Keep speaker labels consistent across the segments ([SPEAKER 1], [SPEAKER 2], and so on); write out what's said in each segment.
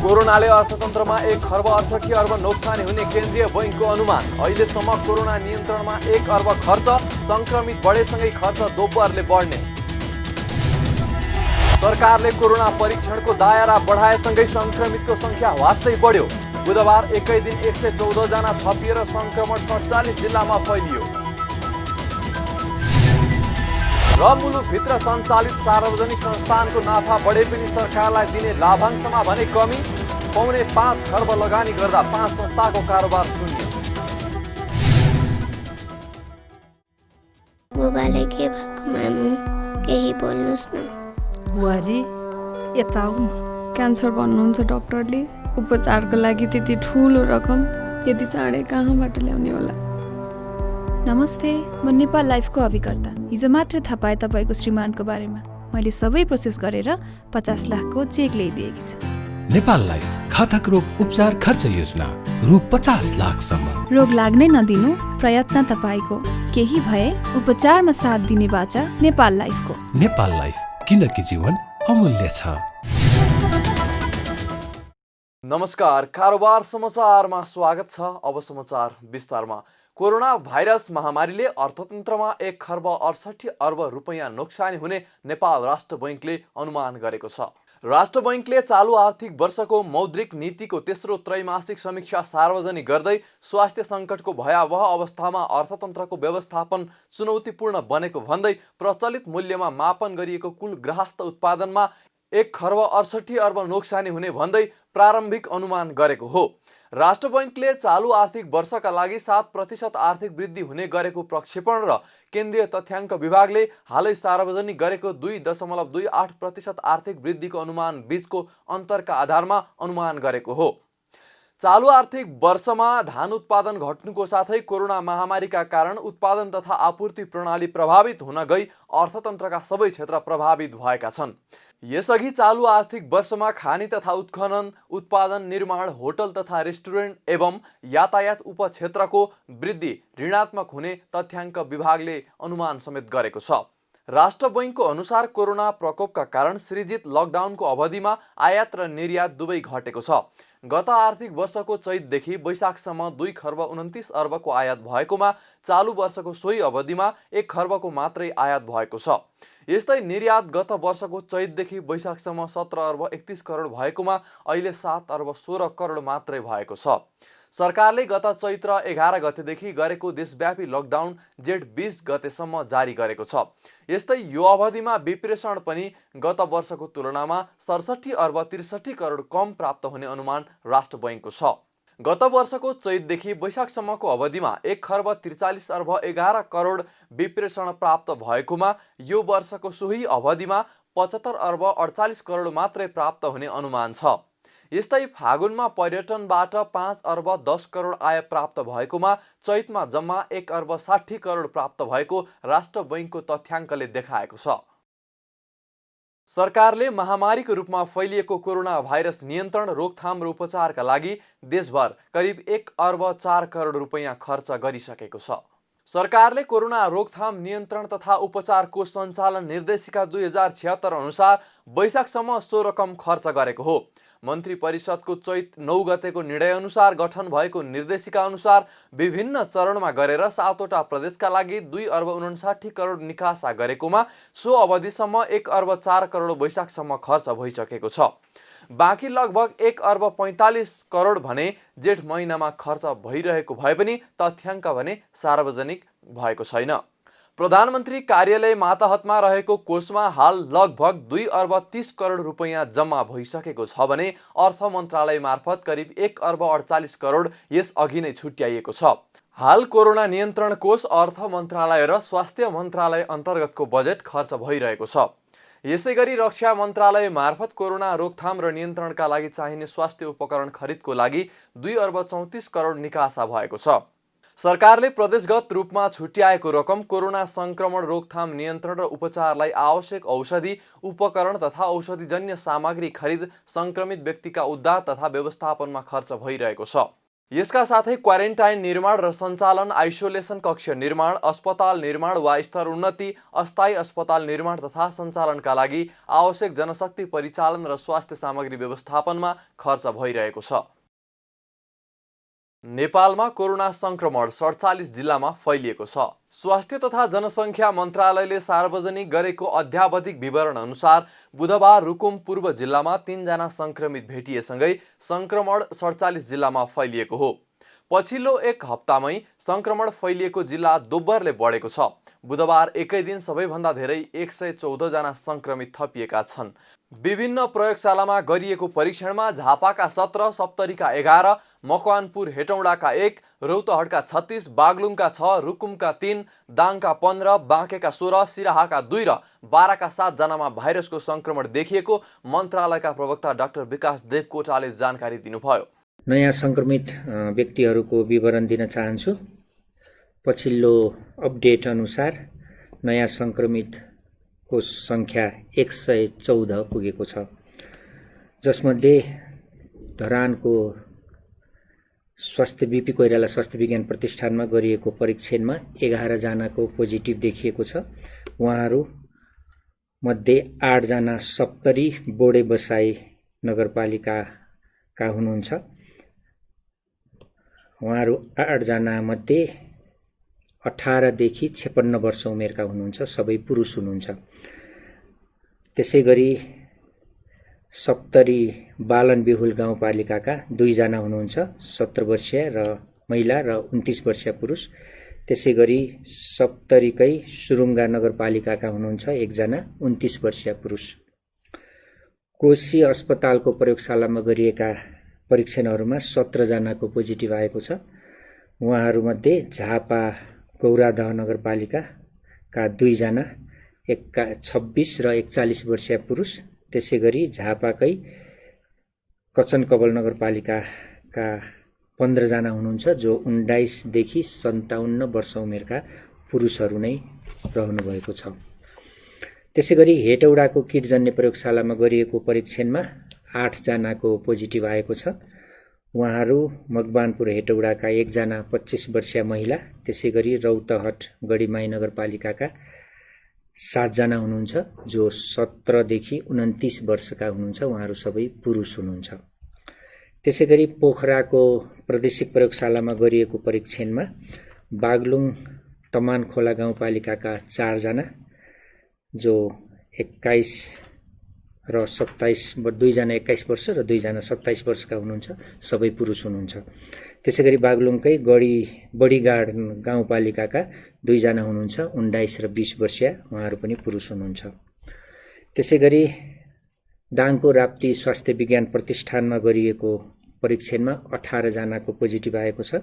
[SPEAKER 1] कोरोनाले अर्थतन्त्रमा 1 खर्ब 68 अर्ब नोक्सानी हुने केन्द्रीय बैंकको अनुमान। अहिलेसम्म कोरोना नियन्त्रणमा 1 अर्ब खर्च, संक्रमित बढेसँगै खर्च दोब्बरले बढ्ने। सरकारले कोरोना परीक्षणको दायरा बढाएसँगै संक्रमितको संख्या वात्तै बढ्यो। बुधबार एकै दिन 114 जना थपिएर संक्रमण 47 जिल्लामा फैलियो। र मुलुकभित्र सञ्चालित सार्वजनिक संस्थानको नाफा बढे पनि सरकारलाई दिने लाभांशमा भने कमी। 5.5 खर्ब लगानी गर्दा 5 संस्थाको कारोबार शून्य।
[SPEAKER 2] बुबाले के भएको मामु, केही बोल्नुस् न।
[SPEAKER 3] बुहारी यता आऊ न।
[SPEAKER 4] क्यान्सर भन्नुहुन्छ डाक्टरले। उपचारको लागि त्यति ठुलो रकम यति चाँडै कहाँबाट ल्याउने होला?
[SPEAKER 5] नमस्ते, म नेपाल लाइफको अभिकर्ता। हिजो मात्रै थाहा पाएँ तपाईँको श्रीमानको बारेमा। मैले सबै प्रोसेस गरेर 50 लाखको चेक ल्याइदिएकी छु।
[SPEAKER 6] नेपाल लाइफ घातक रोग उपचार खर्च योजना रु 50 लाखसम्म।
[SPEAKER 5] रोग लाग्नै नदिनु प्रयत्न तपाईँको। केही भए उपचारमा साथ दिने बाचा नेपाल लाइफको।
[SPEAKER 6] नेपाल लाइफ, किनकि जीवन अमूल्य छ।
[SPEAKER 1] नमस्कार, कारोबार समाचारमा स्वागत छ। अब समाचार विस्तारमा। कोरोना भाइरस महामारीले अर्थतन्त्रमा 1 खर्ब 68 अर्ब रुपैयाँ नोक्सानी हुने नेपाल राष्ट्र बैंकले अनुमान गरेको छ। राष्ट्र बैंकले चालु आर्थिक वर्षको मौद्रिक नीतिको तेस्रो त्रैमासिक समीक्षा सार्वजनिक गर्दै स्वास्थ्य सङ्कटको भयावह अवस्थामा अर्थतन्त्रको व्यवस्थापन चुनौतीपूर्ण बनेको भन्दै प्रचलित मूल्यमा मापन गरिएको कुल गृहस्थ उत्पादनमा 1 खर्ब 68 अर्ब नोक्सानी हुने भन्दै प्रारम्भिक अनुमान गरेको हो। राष्ट्र बैंकले चालु आर्थिक वर्षका लागि 7% आर्थिक वृद्धि हुने गरेको प्रक्षेपण र केन्द्रीय तथ्याङ्क विभागले हालै सार्वजनिक गरेको 2.28% आर्थिक वृद्धिको अनुमान बीचको अन्तरका आधारमा अनुमान गरेको हो। चालु आर्थिक वर्षमा धान उत्पादन घट्नुको साथै कोरोना महामारीका कारण उत्पादन तथा आपूर्ति प्रणाली प्रभावित हुन गई अर्थतन्त्रका सबै क्षेत्र प्रभावित भएका छन्। यसअघि चालु आर्थिक वर्षमा खानी तथा उत्खनन, उत्पादन, निर्माण, होटल तथा रेस्टुरेन्ट एवं यातायात उपक्षेत्रको वृद्धि ऋणात्मक हुने तथ्याङ्क विभागले अनुमान समेत गरेको छ। राष्ट्र बैंकको अनुसार कोरोना प्रकोपका कारण सृजित लकडाउनको अवधिमा आयात र निर्यात दुवै घटेको छ। गत आर्थिक वर्षको चैतदेखि वैशाखसम्म 2 खर्ब 29 अर्बको आयात भएकोमा चालु वर्षको सोही अवधिमा 1 खर्बको मात्रै आयात भएको छ। यस्तै निर्यात गत वर्षको चैतदेखि वैशाखसम्म 17 अर्ब 31 करोड भएकोमा अहिले 7 अर्ब 16 करोड मात्रै भएको छ। सरकारले गत चैत्र 11 गतेदेखि गरेको देशव्यापी लकडाउन जेठ 20 गतेसम्म जारी गरेको छ। यस्तै यो अवधिमा विप्रेषण पनि गत वर्षको तुलनामा 67 अर्ब 63 करोड कम प्राप्त हुने अनुमान राष्ट्र बैंकको छ। गत वर्षको चैतदेखि वैशाखसम्मको अवधिमा 1 खर्ब 43 अर्ब 11 करोड विप्रेषण प्राप्त भएकोमा यो वर्षको सोही अवधिमा 75 अर्ब 48 करोड मात्रै प्राप्त हुने अनुमान छ। यस्तै फागुनमा पर्यटनबाट 5 अर्ब 10 करोड आय प्राप्त भएकोमा चैतमा जम्मा 1 अर्ब 60 करोड प्राप्त भएको राष्ट्र बैंकको तथ्याङ्कले देखाएको छ। सरकारले महामारीको रूपमा फैलिएको कोरोना भाइरस नियन्त्रण, रोकथाम र उपचारका लागि देशभर करिब 1 अर्ब 4 करोड रुपैयाँ खर्च गरिसकेको छ। सरकारले कोरोना रोकथाम, नियन्त्रण तथा उपचारको सञ्चालन निर्देशिका 2076 अनुसार वैशाखसम्म सो रकम खर्च गरेको हो। मन्त्री परिषदको चैत 9 गतेको निर्णय अनुसार गठन भएको निर्देशिका अनुसार विभिन्न चरणमा गरेर 7वटा प्रदेशका लागि 2 अर्ब 59 करोड निकासा गरेकोमा सो अवधिसम्म 1 अर्ब 4 करोड वैशाखसम्म खर्च भइसकेको छ। बाँकी लगभग 1 अर्ब 45 करोड भने जेठ महिनामा खर्च भइरहेको भए पनि तथ्याङ्क भने सार्वजनिक भएको छैन। प्रधानमन्त्री कार्यालय मातहतमा रहेको कोषमा हाल लगभग 2 अर्ब 30 करोड रुपैयाँ जम्मा भइसकेको छ भने अर्थ मन्त्रालय मार्फत करिब 1 अर्ब 48 करोड यस अघि नै छुट्याइएको छ। हाल कोरोना नियन्त्रण कोष, अर्थ मन्त्रालय र स्वास्थ्य मन्त्रालय अन्तर्गतको बजेट खर्च भइरहेको छ। यसैगरी रक्षा मन्त्रालय मार्फत कोरोना रोकथाम र नियन्त्रणका लागि चाहिने स्वास्थ्य उपकरण खरिदको लागि 2 अर्ब 34 करोड निकासा भएको छ। सरकारले प्रदेशगत रूपमा छुट्याएको रकम कोरोना संक्रमण रोकथाम, नियन्त्रण र उपचारलाई आवश्यक औषधि, उपकरण तथा औषधिजन्य सामग्री खरिद, संक्रमित व्यक्तिका उद्धार तथा व्यवस्थापनमा खर्च भइरहेको छ। यसका साथै क्वारेन्टाइन निर्माण र सञ्चालन, आइसोलेसन कक्ष निर्माण, अस्पताल निर्माण वा स्तर उन्नति, अस्थायी अस्पताल निर्माण तथा सञ्चालनका लागि आवश्यक जनशक्ति परिचालन र स्वास्थ्य सामग्री व्यवस्थापनमा खर्च भइरहेको छ। नेपालमा कोरोना संक्रमण 47 जिल्लामा फैलिएको छ। स्वास्थ्य तथा जनसङ्ख्या मन्त्रालयले सार्वजनिक गरेको अध्यावधिक विवरण अनुसार बुधबार रुकुम पूर्व जिल्लामा 3 जना संक्रमित भेटिएसँगै संक्रमण 47 जिल्लामा फैलिएको हो। पछिल्लो एक हप्तामै संक्रमण फैलिएको जिल्ला दोब्बरले बढेको छ। बुधबार एकै दिन सबैभन्दा धेरै 114 जना संक्रमित थपिएका छन्। विभिन्न प्रयोगशालामा गरिएको परीक्षणमा झापाका 17, सप्तरीका 11, मकवानपुर हेटौडाका 1, रौतहटका 36, बागलुङका 6, रुकुमका 3, दाङका 15, बाँकेका 16, सिराहाका 2 र बाराका 7 जनामा भाइरसको संक्रमण देखिएको मन्त्रालयका प्रवक्ता डाक्टर विकास देवकोटाले जानकारी दिनुभयो।
[SPEAKER 7] नयाँ संक्रमित व्यक्तिहरूको विवरण दिन चाहन्छु। पछिल्लो अपडेट अनुसार नयाँ संक्रमितको संख्या 114 पुगेको छ, जसमध्ये धरानको स्वास्थ्य बीपी कोइराला स्वास्थ्य विज्ञान प्रतिष्ठानमा गरिएको परीक्षणमा 11 जनाको पोजिटिभ देखिएको छ। उहाँहरू मध्ये 8 जना सप्तरी बोडे बसाई नगरपालिकाका हुनुहुन्छ। उहाँहरू 8 जना मध्ये 18 देखि 56 वर्ष उमेरका हुनुहुन्छ, सबै पुरुष हुनुहुन्छ। त्यसैगरी सप्तरी बालन बिहुल गाउँपालिकाका 2 जना हुनुहुन्छ, 17 वर्षीय र महिला र 29 वर्षीय पुरुष। त्यसैगरी सप्तरीकै सुरुङ्गा नगरपालिकाका हुनुहुन्छ 1 जना, 29 वर्षीय पुरुष। कोशी अस्पतालको प्रयोगशालामा गरिएका परीक्षणहरूमा 17 जनाको पोजिटिभ आएको छ। उहाँहरूमध्ये झापा गौरादह नगरपालिकाका 2 जना, 26 र 41 वर्षीय पुरुष। त्यसैगरी झापाकै कचनकबल नगरपालिकाका 15 जना हुनुहुन्छ, जो 19 देखि 57 वर्ष उमेरका पुरुषहरू नै रहनुभएको छ। त्यसैगरी हेटौडाको किटजन्य प्रयोगशालामा गरिएको परीक्षणमा 8 जनाको पोजिटिभ आएको छ। उहाँहरू मकवानपुर हेटौडाका 1 जना 25 वर्षीय महिला, त्यसैगरी रौतहट गढीमाई नगरपालिकाका 7 जना हुनुहुन्छ, जो 17 देखि 29 वर्षका हुनुहुन्छ। उहाँहरू सबै पुरुष हुनुहुन्छ। त्यसैगरी पोखराको प्रादेशिक प्रयोगशालामा गरिएको परीक्षणमा बागलुङ तमानखोला गाउँपालिकाका 4 जना, जो 21 र 27, 2 जना 21 वर्ष र 2 जना 27 वर्षका हुनुहुन्छ, सबै पुरुष हुनुहुन्छ। त्यसैगरी बागलुङकै बडीगाड गाउँपालिकाका 2 जना हुनुहुन्छ, 19 र 20 वर्षीय, उहाँहरू पनि पुरुष हुनुहुन्छ। त्यसैगरी दाङको राप्ती स्वास्थ्य विज्ञान प्रतिष्ठानमा गरिएको परीक्षणमा 18 जनाको पोजिटिभ आएको छ।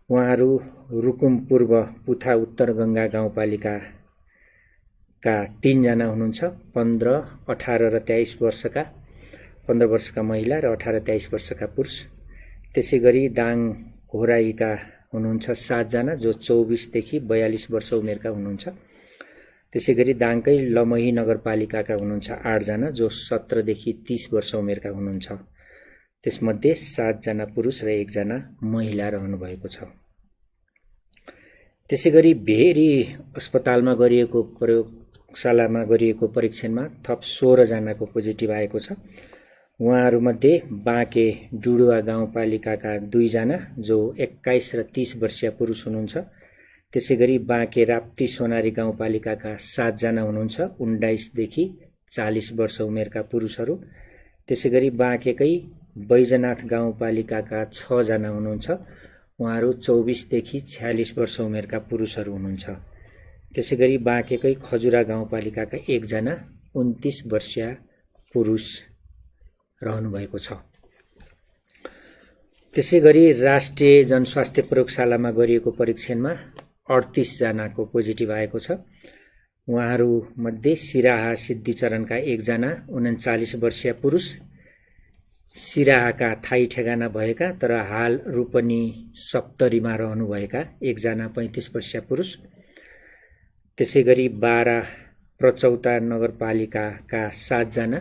[SPEAKER 7] उहाँहरू रुकुम पूर्व पुथा उत्तर गङ्गा गाउँपालिकाका 3 जना हुनुहुन्छ, 15, 18 र 23 वर्षका, 15 वर्षका महिला र 18, 23 वर्षका पुरुष। त्यसैगरी दाङ घोराईका हुनुहुन्छ 7 जना, जो 24 देखि 42 वर्ष उमेरका हुनुहुन्छ। त्यसैगरी दाङकै लमही नगरपालिकाका हुनुहुन्छ 8 जना, जो 17 देखि 30 वर्ष उमेरका हुनुहुन्छ। त्यसमध्ये 7 जना पुरुष र 1 जना महिला रहनुभएको छ। त्यसैगरी भेरी अस्पतालमा गरिएको प्रयोगशालामा गरिएको परीक्षणमा थप 16 जनाको पोजिटिभ आएको छ। उहाँहरूमध्ये बाँके डुडुवा गाउँपालिकाका 2 जना, जो 21 र 30 वर्षीय पुरुष हुनुहुन्छ। त्यसैगरी बाँके राप्ती सोनारी गाउँपालिकाका 7 जना हुनुहुन्छ, 19 देखि 40 वर्ष उमेरका पुरुषहरू। त्यसैगरी बाँकेकै बैजनाथ गाउँपालिकाका 6 जना हुनुहुन्छ, उहाँहरू 24 देखि 46 वर्ष उमेरका पुरुषहरू हुनुहुन्छ। त्यसैगरी बाँकेकै खजुरा गाउँपालिकाका 1 जना, 29 वर्षीय पुरुष रहनुभएको छ। त्यसैगरी राष्ट्रिय जनस्वास्थ्य प्रयोगशालामा गरिएको परीक्षणमा 38 जनाको पोजिटिभ आएको छ। उहाँहरूमध्ये सिराहा सिद्धिचरणका 1 जना, 39 वर्षीय पुरुष, सिराहाका थाई ठेगाना भएका तर हाल रूपनी सप्तरीमा रहनुभएका 1 जना, 35 वर्षीय पुरुष। त्यसैगरी बारा प्रचौता नगरपालिकाका 7 जना,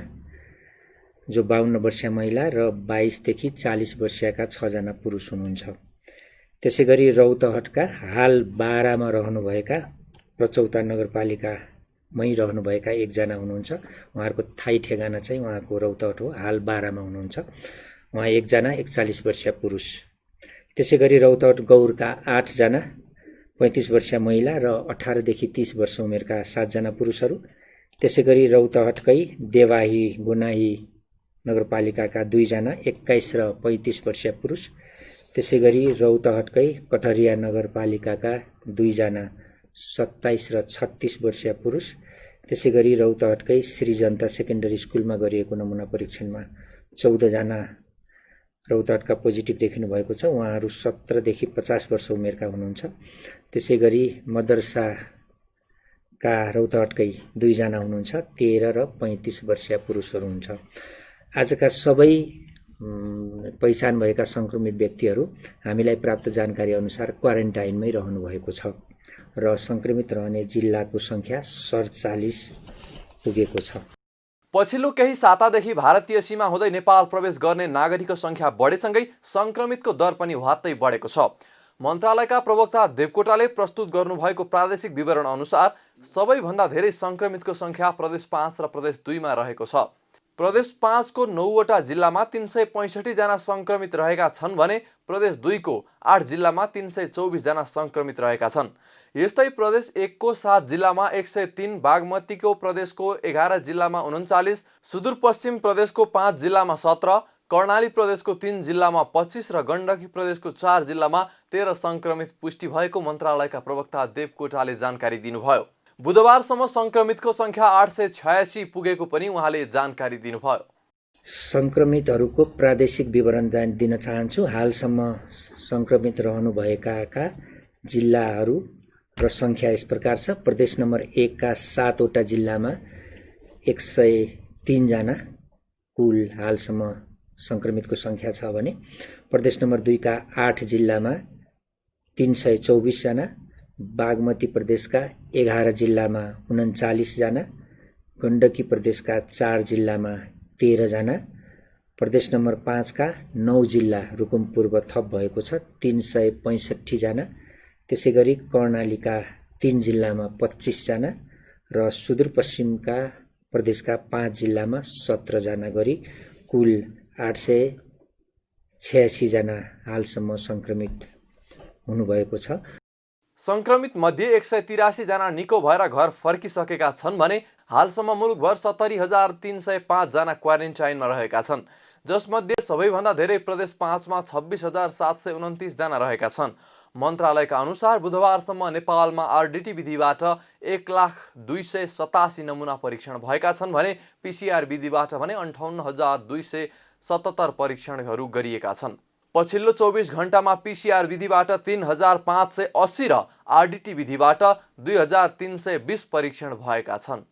[SPEAKER 7] जो 52 वर्षीय महिला र 22 देखि 40 वर्षीयका 6 जना पुरुष हुनुहुन्छ। त्यसै गरी रौतहटका हाल 12 मा रहनुभएका रचौता नगरपालिकामै रहनुभएका 1 जना हुनुहुन्छ। उहाँहरूको थाई ठेगाना चाहिँ उहाँको रौतहट हो, हाल 12 मा हुनुहुन्छ। उहाँ 1 जना 41 वर्षीय पुरुष। त्यसै गरी रौतहट गौरका 8 जना 35 वर्षीय महिला र 18 देखि 30 वर्ष उमेरका 7 जना पुरुषहरू। त्यसै गरी रौतहटकै देवाही गुनाही नगरपालिकाका 2 जना 21 र 35 वर्षीय पुरुष। त्यसै गरी रौतहटकै कटरिया नगरपालिकाका 2 जना 27 र 36 वर्षीय पुरुष। त्यसै गरी रौतहटकै श्री जनता सेकेन्डरी स्कुलमा गरिएको नमुना परीक्षणमा 14 जना रौतहटका पोजिटिभ देखिनु भएको छ। उहाँहरू 17 देखि 50 वर्ष उमेरका हुनुहुन्छ। त्यसै गरी मदरसाका रौतहटकै 2 जना हुनुहुन्छ, 13 र 35 वर्षीय पुरुषहरू हुन्छ। आजका सबै पहिचान भएका संक्रमित व्यक्तिहरू हामीलाई प्राप्त जानकारी अनुसार क्वारेन्टाइनमै रहनु भएको छ र संक्रमित रहने जिल्लाको संख्या 47 पुगेको छ।
[SPEAKER 1] पछिल्लो केही सातादेखि भारतीय सीमा हुँदै नेपाल प्रवेश गर्ने नागरिकको संख्या बढेसँगै संक्रमितको दर पनि वात्तै बढेको छ। मन्त्रालयका प्रवक्ता देवकोटाले प्रस्तुत गर्नुभएको प्रादेशिक विवरण अनुसार सबैभन्दा धेरै संक्रमितको संख्या प्रदेश 5 र प्रदेश 2 मा रहेको छ। प्रदेश 5 को 9वटा जिल्लामा 365 जना संक्रमित रहेका छन् भने प्रदेश 2 को 8 जिल्लामा 324 जना संक्रमित रहेका छन्। यस्तै प्रदेश 1 को 7 जिल्लामा 103, बागमतीको प्रदेशको 11 जिल्लामा 39, सुदूरपश्चिम प्रदेशको 5 जिल्लामा 17, कर्णाली प्रदेशको 3 जिल्लामा 25 र गण्डकी प्रदेशको 4 जिल्लामा 13 संक्रमित पुष्टि भएको मन्त्रालयका प्रवक्ता देवकोटाले जानकारी दिनुभयो। बुधबारसम्म संक्रमितको संख्या 886 पुगेको पनि उहाँले जानकारी दिनुभयो।
[SPEAKER 7] संक्रमितहरूको प्रादेशिक विवरण दिन चाहन्छु। हालसम्म संक्रमित रहनुभएका जिल्लाहरू र संख्या यस प्रकार छ। प्रदेश नम्बर 1 का 7 वटा जिल्लामा 103 जना कुल हालसम्म संक्रमितको संख्या छ भने प्रदेश नम्बर 2 का 8 जिल्लामा 324 जना, बागमती प्रदेशका 11 जिल्लामा 39 जना, गण्डकी प्रदेशका 4 जिल्लामा 13 जना, प्रदेश नम्बर 5 का 9 जिल्ला रुकुम पूर्व थप भएको छ 365 जना। त्यसै गरी कर्णालीका 3 जिल्लामा 25 जना र सुदूरपश्चिमका प्रदेशका 5 जिल्लामा 17 जना गरी कुल 886 जना हालसम्म संक्रमित हुनुभएको छ।
[SPEAKER 1] संक्रमित मध्ये 183 जना निको भएर घर फर्किसकेका छन् भने हालसम्म मुलुकभर 70,305 जना क्वारेन्टाइनमा रहेका छन्, जसमध्ये सबैभन्दा धेरै प्रदेश 5 मा 26,729 जना रहेका छन्। मन्त्रालयका अनुसार बुधबारसम्म नेपालमा आरडीटी विधिबाट 1,0287 नमुना परीक्षण भएका छन् भने पीसीआर विधिबाट भने 58,277 परीक्षणहरू गरिएका छन्। पछिल्लो 24 घण्टामा पीसीआर विधिबाट 3,580 र आरडीटी विधिबाट 2,320 परीक्षण भएका छन्।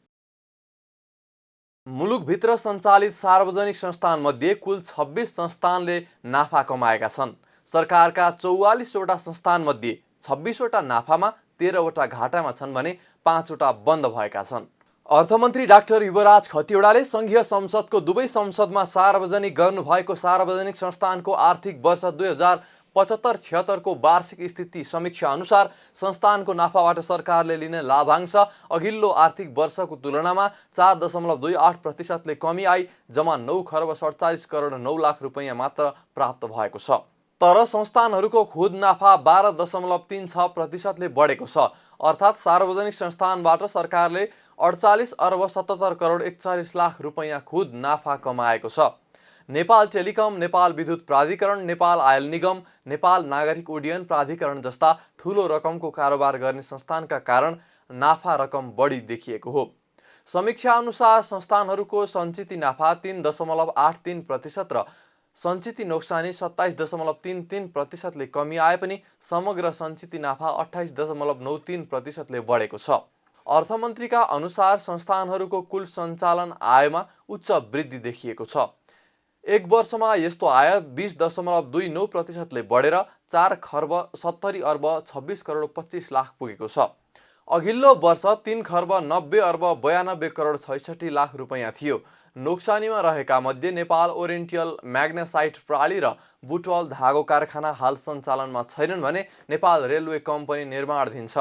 [SPEAKER 1] मुलुकभित्र सञ्चालित सार्वजनिक संस्थानमध्ये कुल 26 संस्थानले नाफा कमाएका छन्। सरकारका 44 वटा संस्थानमध्ये 26 वटा नाफामा, 13 वटा घाटामा छन् भने 5 वटा बन्द भएका छन्। अर्थमन्त्री डाक्टर युवराज खतिवडाले संघीय संसदको दुवै संसदमा सार्वजनिक गर्नुभएको सार्वजनिक संस्थानको आर्थिक वर्ष 2075-76 को वार्षिक स्थिति समीक्षा अनुसार संस्थानको नाफाबाट सरकारले लिने लाभांश अघिल्लो आर्थिक वर्षको तुलनामा 4.28% कमी आई जम्मा 9 खर्ब 47 करोड 9 लाख रुपैयाँ मात्र प्राप्त भएको छ। तर संस्थानहरूको खुद नाफा 12.36% बढेको छ। अर्थात् सार्वजनिक संस्थानबाट सरकारले 48 अर्ब 77 करोड 41 लाख रुपैयाँ खुद नाफा कमाएको छ। नेपाल टेलिकम, नेपाल विद्युत प्राधिकरण, नेपाल आयल निगम, नेपाल नागरिक उड्डयन प्राधिकरण जस्ता ठूलो रकमको कारोबार गर्ने संस्थानका कारण नाफा रकम बढी देखिएको हो। समीक्षा अनुसार संस्थानहरूको सञ्चित नाफा 3.83% र सञ्चित नोक्सानी 27.33%ले कमी आए पनि समग्र सञ्चित नाफा 28.93%ले बढेको छ। अर्थमन्त्रीका अनुसार संस्थानहरूको कुल सञ्चालन आयमा उच्च वृद्धि देखिएको छ। एक वर्षमा यस्तो आय 20.29%ले बढेर 4 खर्ब 70 अर्ब 26 करोड 25 लाख पुगेको छ। अघिल्लो वर्ष 3 खर्ब 90 अर्ब 92 करोड 66 लाख रुपैयाँ थियो। नोक्सानीमा रहेका मध्ये नेपाल ओरिएन्टल म्याग्नेसाइट प्रणाली र बुटवल धागो कारखाना हाल सञ्चालनमा छैनन् भने नेपाल रेलवे कम्पनी निर्माणाधीन छ।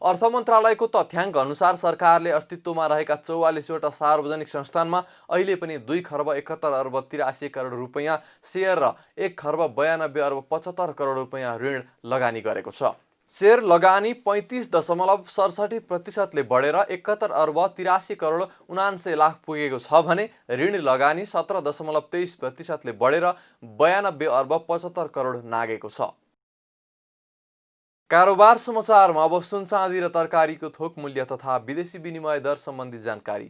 [SPEAKER 1] अर्थ मन्त्रालयको तथ्याङ्क अनुसार सरकारले अस्तित्वमा रहेका 44वटा सार्वजनिक संस्थानमा अहिले पनि 2 खर्ब 71 अर्ब 83 करोड रुपैयाँ सेयर र 1 खर्ब 92 अर्ब 75 करोड रुपैयाँ ऋण लगानी गरेको छ। सेयर लगानी 35.67% ले बढेर 71 अर्ब 83 करोड 79 लाख पुगेको छ भने ऋण लगानी 17.23% ले बढेर 92 अर्ब 75 करोड नागेको छ। कारोबार समाचारमा अब सुन चाँदी र तरकारीको थोक मूल्य तथा विदेशी विनिमय दर सम्बन्धी जानकारी।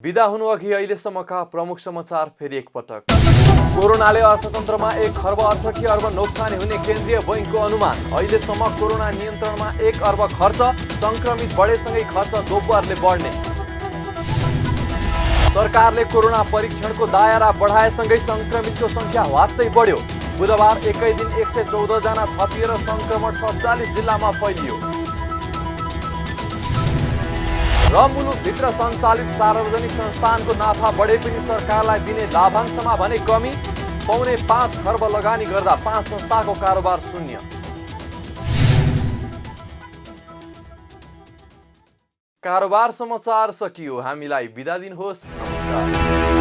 [SPEAKER 1] बिदा हुनु अघि अहिलेसम्मका प्रमुख समाचार फेरि एकपटक। कोरोनाले अर्थतन्त्रमा 1 खर्ब 68 अर्ब नोक्सानी हुने केन्द्रीय बैंकको अनुमान। अहिलेसम्म कोरोना नियन्त्रणमा 1 अर्ब खर्च, संक्रमित बढेसँगै खर्च दोब्बरले बढ्ने। सरकारले कोरोना परीक्षणको दायरा बढाएसँगै संक्रमितको संख्या वास्तै बढ्यो। बुधबार एकै दिन 114 जना थपिएर संक्रमण 47 जिल्लामा फैलियो। र मुलुकभित्र सञ्चालित सार्वजनिक संस्थानको नाफा बढे पनि सरकारलाई दिने लाभांशमा भने कमी। 4.5 खर्ब लगानी गर्दा 5 संस्थाको कारोबार शून्य। कारोबार समाचार सकियो। हामीलाई बिदा दिनुहोस्। नमस्कार।